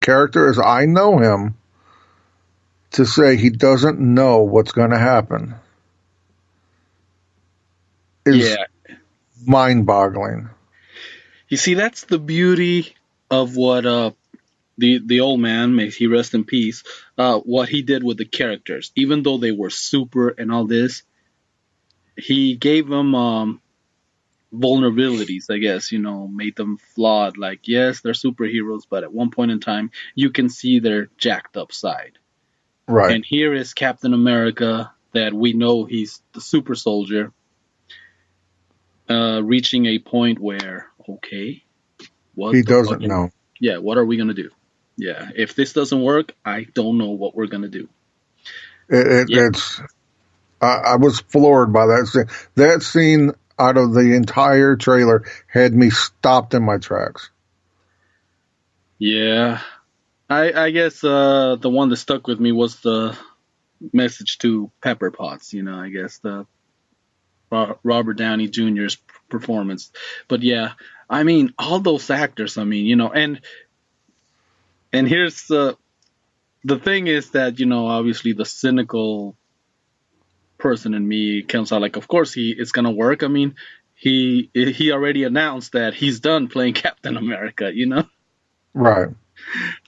character as I know him to say he doesn't know what's going to happen is mind-boggling. You see, that's the beauty of what the old man, may he rest in peace, what he did with the characters. Even though they were super and all this, he gave them vulnerabilities, I guess, made them flawed. Like, yes, they're superheroes, but at one point in time, you can see their jacked up side. Right. And here is Captain America, that we know he's the super soldier, reaching a point where, okay, what he doesn't know. Yeah, what are we going to do? Yeah, if this doesn't work, I don't know what we're going to do. It's I was floored by that scene. That scene out of the entire trailer had me stopped in my tracks. Yeah. I guess the one that stuck with me was the message to Pepper Potts, I guess the Robert Downey Jr.'s performance. But yeah, I mean, all those actors, and here's the thing is that, obviously the cynical person in me comes out like, of course it's going to work. I mean, he already announced that he's done playing Captain America, Right.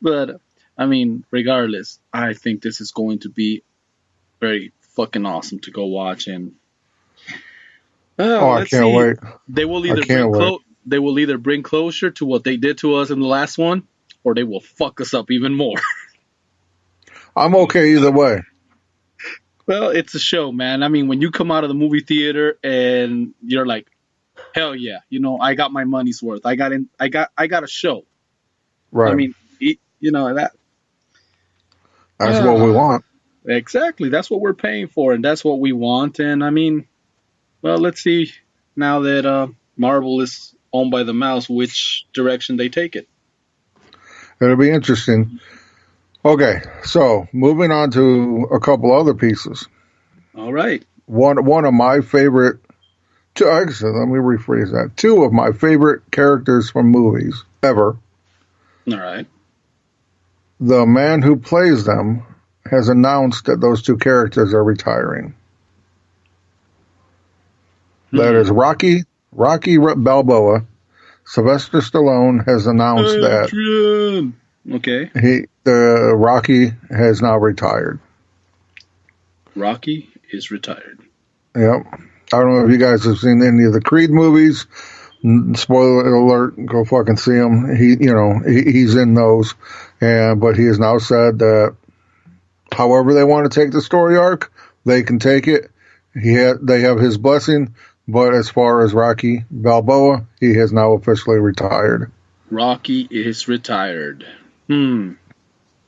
But, I mean, regardless, I think this is going to be very fucking awesome to go watch. And I can't wait. They will either bring closure to what they did to us in the last one, or they will fuck us up even more. I'm okay either way. Well, it's a show, man. I mean, when you come out of the movie theater and you're like, hell yeah, I got my money's worth. I got a show. Right. I mean, that's what we want. Exactly. That's what we're paying for, and that's what we want. And I mean, well, let's see now that Marvel is owned by the mouse, which direction they take it. It'll be interesting. Okay, so moving on to a couple other pieces. All right. One of my favorite, actually, let me rephrase that. Two of my favorite characters from movies ever. All right. The man who plays them has announced that those two characters are retiring. That is Rocky Balboa. Sylvester Stallone has announced that Rocky has now retired. Rocky is retired. Yep. I don't know if you guys have seen any of the Creed movies. Spoiler alert, go fucking see him. He's in those. But he has now said that however they want to take the story arc, they can take it. They have his blessing. But as far as Rocky Balboa, he has now officially retired. Rocky is retired. And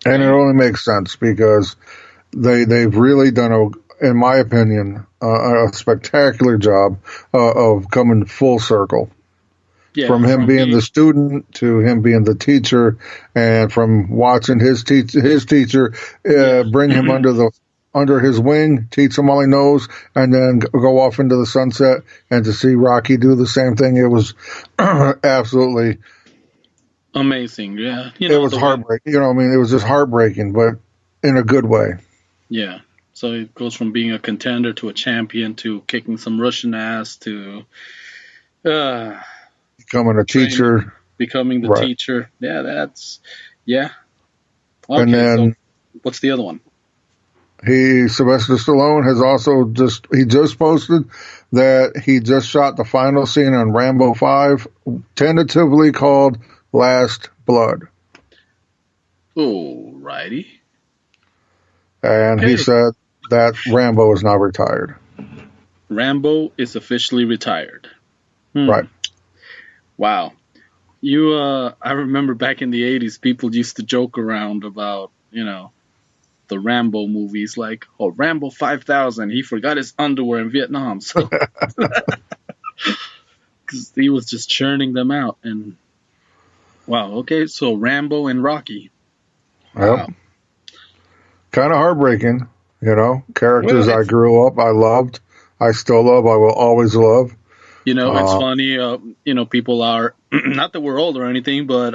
it only makes sense because they've really done, in my opinion, a spectacular job of coming full circle. Yeah, from him being the student to him being the teacher, and from watching his teacher bring him under his wing, teach him all he knows, and then go off into the sunset, and to see Rocky do the same thing, it was absolutely amazing. Yeah, it was heartbreaking. It was just heartbreaking, but in a good way. Yeah. So it goes from being a contender to a champion to kicking some Russian ass to becoming a teacher, becoming the teacher. Yeah, Okay, and then so what's the other one? Sylvester Stallone has also just posted that he just shot the final scene on Rambo 5, tentatively called Last Blood. Alrighty. And he said that Rambo is now retired. Rambo is officially retired. Right. Wow. I remember back in the 80s, people used to joke around about, the Rambo movies, like, Rambo 5000, he forgot his underwear in Vietnam, so because he was just churning them out. And wow, okay, so Rambo and Rocky. Wow. Yep. Kind of heartbreaking, characters I grew up, I loved, I still love, I will always love. It's funny, people are, not that we're old or anything, but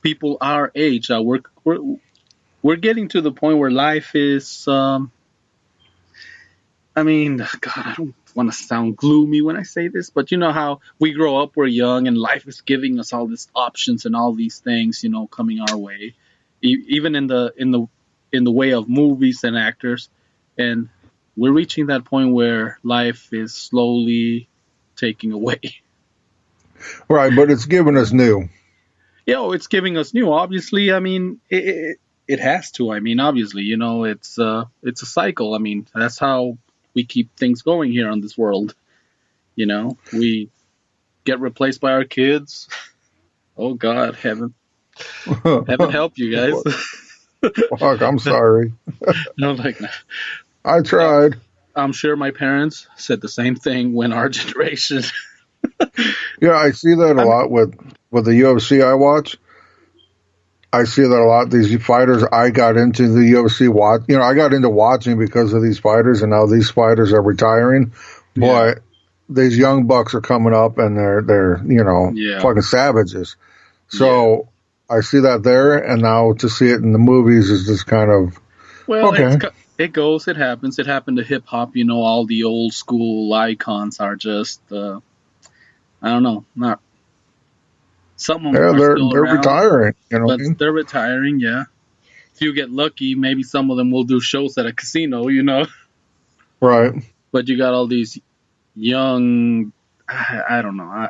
people our age, we're getting to the point where life is. I mean, God, I don't want to sound gloomy when I say this, but you know how we grow up, we're young, and life is giving us all these options and all these things, coming our way, even in the way of movies and actors, and we're reaching that point where life is slowly taking away. Right, but it's giving us new. It's giving us new. Obviously, I mean, it has to. I mean, obviously, it's a cycle. I mean, that's how we keep things going here on this world. We get replaced by our kids. Oh God, heaven help you guys. Fuck, I'm sorry. No, like, I tried. I'm sure my parents said the same thing when our generation. Yeah, I see that a lot with the UFC I watch. I see that a lot. These fighters, I got into the UFC I got into watching because of these fighters, and now these fighters are retiring. Yeah. But these young bucks are coming up, and they're Yeah. fucking savages. So I see that there, and now to see it in the movies is just kind of okay. It happens. It happened to hip hop. All the old school icons are just I don't know, not. Some of them are still they're around, retiring. You know what but I mean? they're retiring. Yeah. If you get lucky, maybe some of them will do shows at a casino. Right. But you got all these young. I don't know.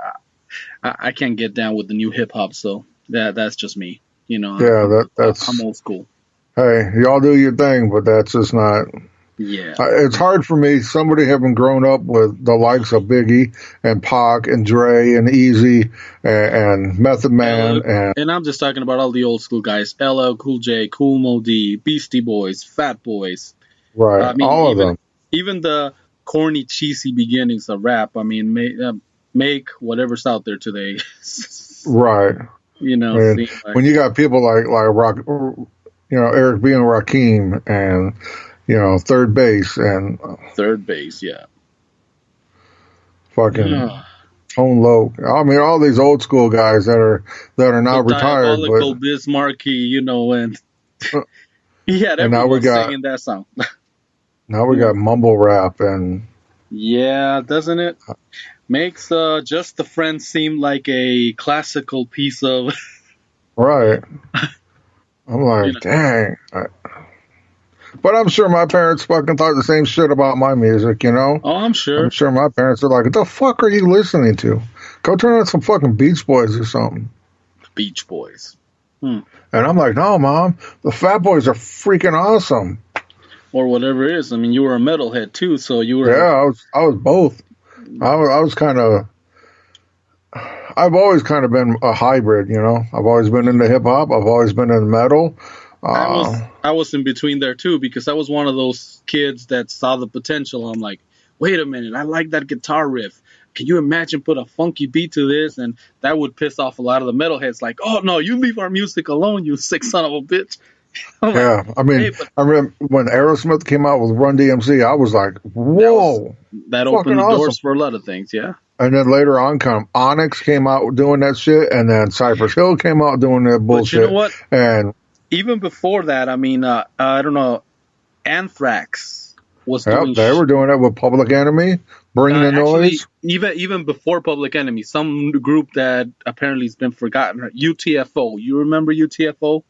I can't get down with the new hip hop, so that's just me. Yeah, that's. I'm old school. Hey, y'all do your thing, but that's just not. Yeah. It's hard for me, somebody having grown up with the likes of Biggie and Pac and Dre and Easy and Method Man and I'm just talking about all the old school guys: LL Cool J, Cool Mo D, Beastie Boys, Fat Boys. right, I mean, all of them. Even the corny, cheesy beginnings of rap. I mean, make whatever's out there today. Right. Like, when you got people like Rock, Eric B. and Rakim and third base and yeah. Fucking Tone Loc. I mean, all these old school guys that are now retired. Diabolical Biz Markie, and he had everyone singing that song. Now we got mumble rap and. Yeah, doesn't it? Makes Just a Friend seem like a classical piece of. Right. I'm like, dang. But I'm sure my parents fucking thought the same shit about my music, Oh, I'm sure. I'm sure my parents are like, what the fuck are you listening to? Go turn on some fucking Beach Boys or something. Beach Boys. And I'm like, no, Mom, the Fat Boys are freaking awesome. Or whatever it is. I mean, you were a metalhead too, so you were. Yeah, I was both. I was kind of. I've always kind of been a hybrid, I've always been into hip hop. I've always been in metal. I was in between there too, because I was one of those kids that saw the potential. I'm like, wait a minute, I like that guitar riff. Can you imagine put a funky beat to this? And that would piss off a lot of the metalheads. Like, oh no, you leave our music alone, you sick son of a bitch. Yeah, I mean, I remember when Aerosmith came out with Run DMC, I was like, whoa. That opened the doors for a lot of things, yeah. And then later on, Onyx came out doing that shit, and then Cypress Hill came out doing that bullshit. But you know what? And even before that, I mean, I don't know, Anthrax was doing. They were doing it with Public Enemy, Bring the Noise. Even before Public Enemy, some group that apparently has been forgotten. UTFO. You remember UTFO?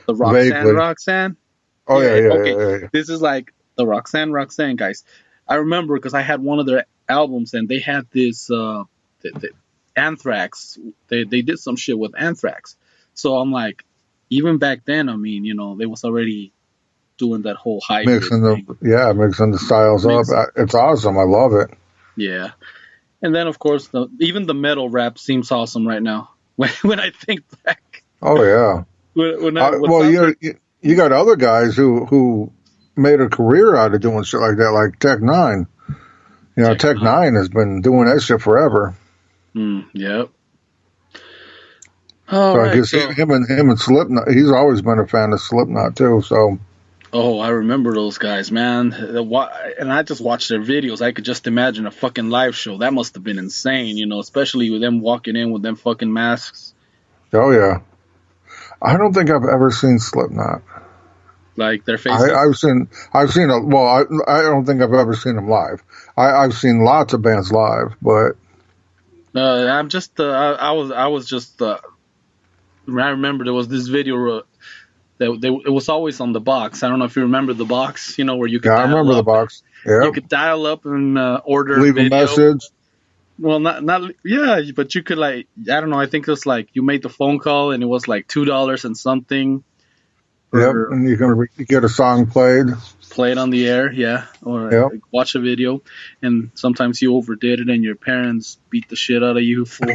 The Roxanne. Oh yeah. Okay. Yeah. This is like the Roxanne guys. I remember because I had one of their albums and they had this the Anthrax. They did some shit with Anthrax. So I'm like, even back then, I mean, they was already doing that whole hybrid mixing the styles up. It's awesome. I love it. Yeah. And then of course even the metal rap seems awesome right now when I think back. Oh yeah. You got other guys who made a career out of doing shit like that, like Tech Nine. Tech Nine has been doing that shit forever. Yep. So I guess him and Slipknot. He's always been a fan of Slipknot too. So. Oh, I remember those guys, man. And I just watched their videos. I could just imagine a fucking live show. That must have been insane, especially with them walking in with them fucking masks. Oh yeah. I don't think I've ever seen Slipknot. Like their faces? I've seen a well. I don't think I've ever seen them live. I've seen lots of bands live, but I'm just I was just I remember there was this video it was always on the box. I don't know if you remember the box, where you yeah, could I dial remember the up. box. You Yep, could dial up and order leave a video. message. Well, not yeah, but you could like I don't know. I think it was like you made the phone call and it was like $2 and something Yep, for and you can get a song played. play it on the air, yeah, or Yep. like, watch a video. And sometimes you overdid it and your parents beat the shit out of you for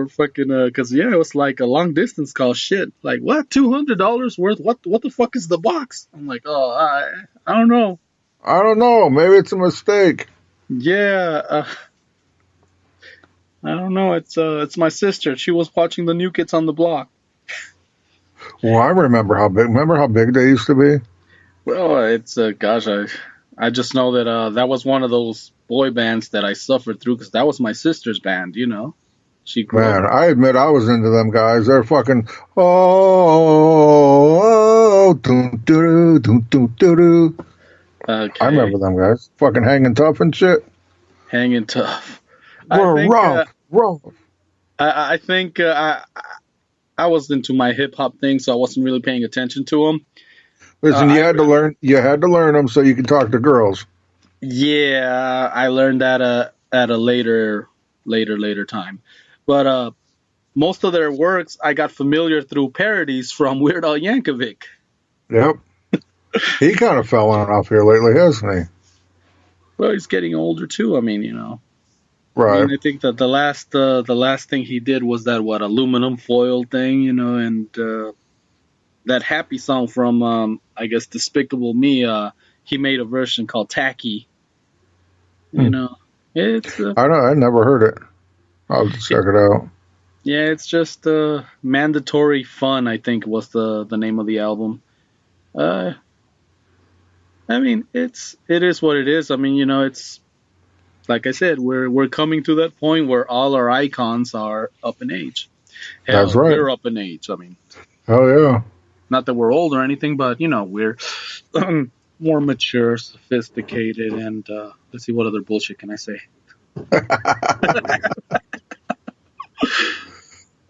fucking because yeah, it was like a long distance call. Shit, like what, $200 worth? What the fuck is the box? I'm like, oh, I don't know. I don't know. Maybe it's a mistake. Yeah, I don't know. It's my sister. She was watching the New Kids on the Block. Well, I remember how big. Remember how big they used to be? Well, it's gosh, I just know that that was one of those boy bands that I suffered through because that was my sister's band. She grew up. Man, I admit I was into them guys. They're fucking oh, doo doo doo doo doo doo. I Okay, remember them guys. Fucking hanging tough and shit. hanging tough. I We're think rough. I think I was into my hip hop thing, so I wasn't really paying attention to them. Listen, you I had to learn. You had to learn them so you could talk to girls. Yeah, I learned that at a later time, but most of their works I got familiar through parodies from Weird Al Yankovic. Yep. He kind of fell on off here lately, hasn't he? Well, he's getting older too. I mean, Right. I think that the last thing he did was that aluminum foil thing, and that happy song from I guess Despicable Me. He made a version called Tacky. You know, it's I don't. I never heard it. I'll have to check it out. yeah, it's just mandatory fun. I think was the name of the album. I mean, it is what it is. I mean, it's like I said, we're coming to that point where all our icons are up in age. That's Hell, right. we're up in age. I mean, Oh yeah. not that we're old or anything, but we're more mature, sophisticated, and let's see what other bullshit can I say.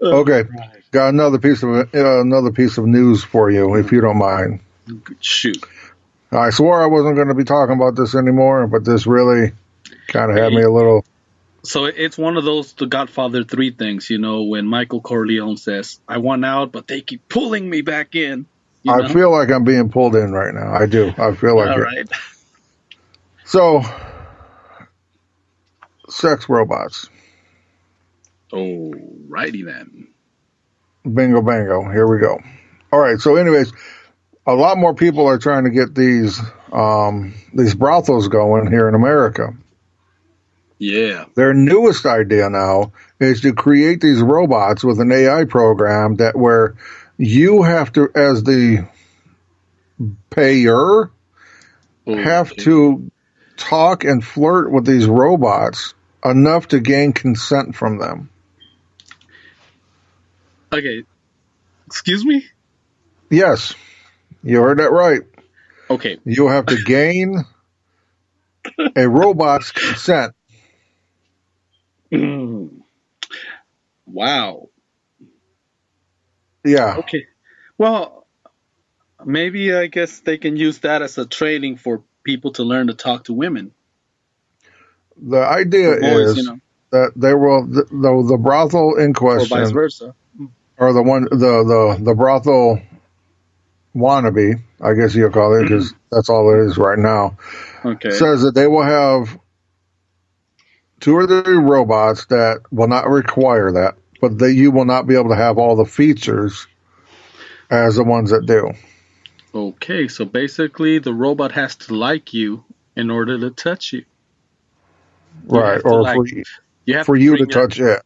Okay. Right. Got another piece of news for you, if you don't mind. Shoot. I swore I wasn't going to be talking about this anymore, but this really kind of had me a little. So it's one of those The Godfather 3 things, when Michael Corleone says, I want out, but they keep pulling me back in. I feel like I'm being pulled in right now. I do. I feel like All it. right. So, sex robots. Oh, righty then. Bingo, bango. Here we go. All right. So, anyways, a lot more people are trying to get these brothels going here in America. Yeah. Their newest idea now is to create these robots with an AI program where you have to, as the payer, have to talk and flirt with these robots enough to gain consent from them. Okay. Excuse me? Yes, you heard that right. Okay. You have to gain a robot's consent. Wow. Yeah. Okay. Well, maybe I guess they can use that as a training for people to learn to talk to women. The idea boys, is that they will the brothel in question, or vice versa, or the brothel wannabe, I guess you'll call it, because that's all it is right now. Okay. Says that they will have 2 or 3 robots that will not require that, but that you will not be able to have all the features as the ones that do. Okay, so basically the robot has to like you in order to touch you. Right, or for you to touch it.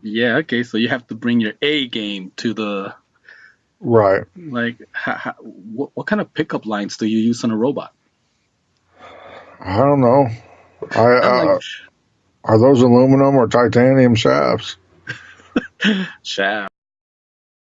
Yeah, okay, so you have to bring your A game to the... Right. Like, what kind of pickup lines do you use on a robot? I don't know. Are those aluminum or titanium shafts? Ciao.